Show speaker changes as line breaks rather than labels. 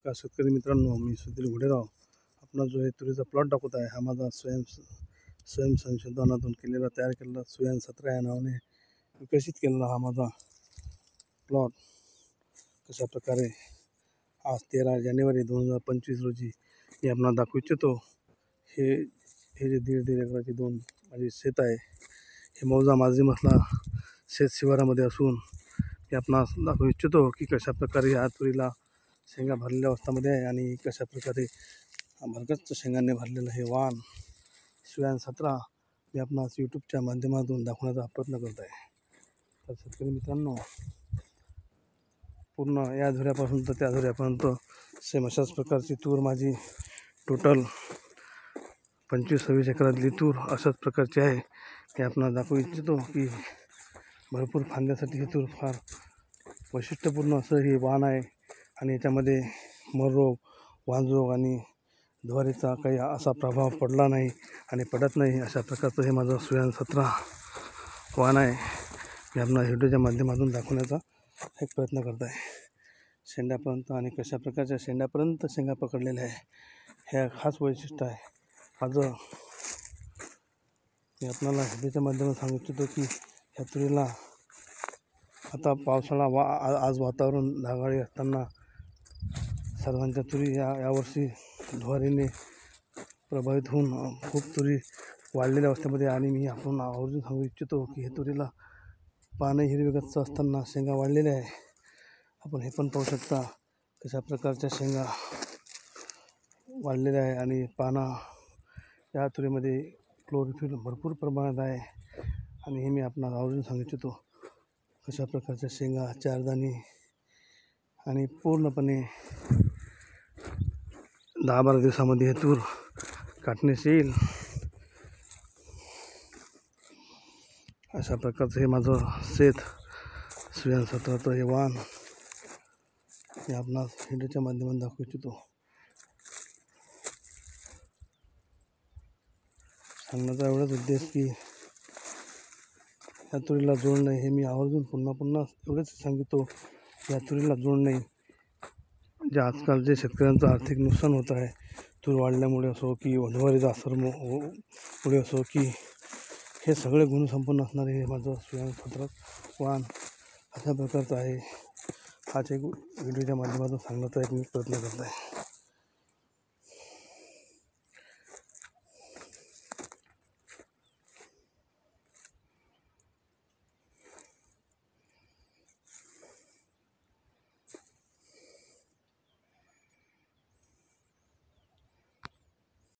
नमस्कार शेतकरी मित्रांनो, मी सुधीर घोडेराव. आपण जो हे तुरीचा प्लॉट दाखवत आहे हा माझा स्वयंसंशोधनातून तयार केलेला सुयान 17 या नावाने विकसित केलेला हा माझा प्लॉट कशा प्रकारे आज 13 जानेवारी 2025 रोजी मी आपणाला दाखवू इच्छितो. हे जे 1.5 एकराची 2 माझी शेत आहे. हे मौजा माझी मसला शेत शिवारामध्ये असून मी आपणास दाखवू इच्छितो की कशा प्रकारे या तुरीला शेंगा भरलेल्या अवस्थामध्ये आहे आणि कशा प्रकारे भरगच्च शेंगाने भरलेलं हे वाण सुयान 17 मी आपणास यूट्यूबच्या माध्यमातून दाखवण्याचा प्रयत्न करत आहे. तर शेतकरी मित्रांनो, पूर्ण या झुऱ्यापासून तर त्या झुऱ्यापर्यंत सेम अशाच प्रकारची तूर माझी टोटल 25-26 एकरातली तूर अशाच प्रकारची आहे. मी आपणास दाखवू इच्छितो की भरपूर फांद्यासाठी ही तूर फार वैशिष्ट्यपूर्ण असं हे वाण आहे आणि याच्यामध्ये मररोग, वांजरोग आणि ज्वारीचा काही असा प्रभाव पडला नाही आणि पडत नाही. अशा प्रकारचं हे माझं सुयान 17 वाण आहे. मी आपला व्हिडिओच्या माध्यमातून दाखवण्याचा एक प्रयत्न करत आहे. शेंड्यापर्यंत आणि कशा प्रकारच्या शेंड्यापर्यंत शेंगा पकडलेल्या आहे हे खास वैशिष्ट्य आहे माझं. मी आपल्याला व्हिडिओच्या माध्यमातून सांगू इच्छितो की ह्या तुरीला आता पावसाळा आज वातावरण ढगाळी असताना सर्वांच्या तुरी यावर्षी ज्वारीने प्रभावित होऊन खूप तुरी वाढलेल्या अवस्थेमध्ये आणि मी आपण आवर्जून सांगू इच्छितो की हे तुरीला पानं हिरवेगच्च असताना शेंगा वाढलेल्या आहे. आपण हे पण पाहू शकता कशा प्रकारच्या शेंगा वाढलेल्या आहे आणि पानं या तुरीमध्ये क्लोरोफिल भरपूर प्रमाणात आहे आणि हे मी आपणाला आवर्जून सांगू इच्छितो. कशा प्रकारच्या शेंगा चारदाणी आणि पूर्णपणे 10-12 दिवसामध्ये हे तूर काटण्यास येईल. अशा प्रकारचं हे माझं शेत सुयान 17चं हे वाण मी आपणास व्हिडिओच्या माध्यमातून दाखवू इच्छितो. सांगण्याचा एवढाच उद्देश की या तुरीला जोड नाही हे मी आवर्जून पुन्हा एवढेच सांगतो. या तुरीला जोड नाही. जे आजकाल जे शेतकऱ्यांचं आर्थिक नुकसान होत आहे तूर वाढल्यामुळे असो की ज्वारीचा मुळे असो की हे सगळे गुण संपन्न असणारे हे माझं सुयान 17 वाण अशा प्रकारचं आहे. हाच एक व्हिडिओच्या माध्यमातून सांगण्याचा एक मी प्रयत्न करत आहे.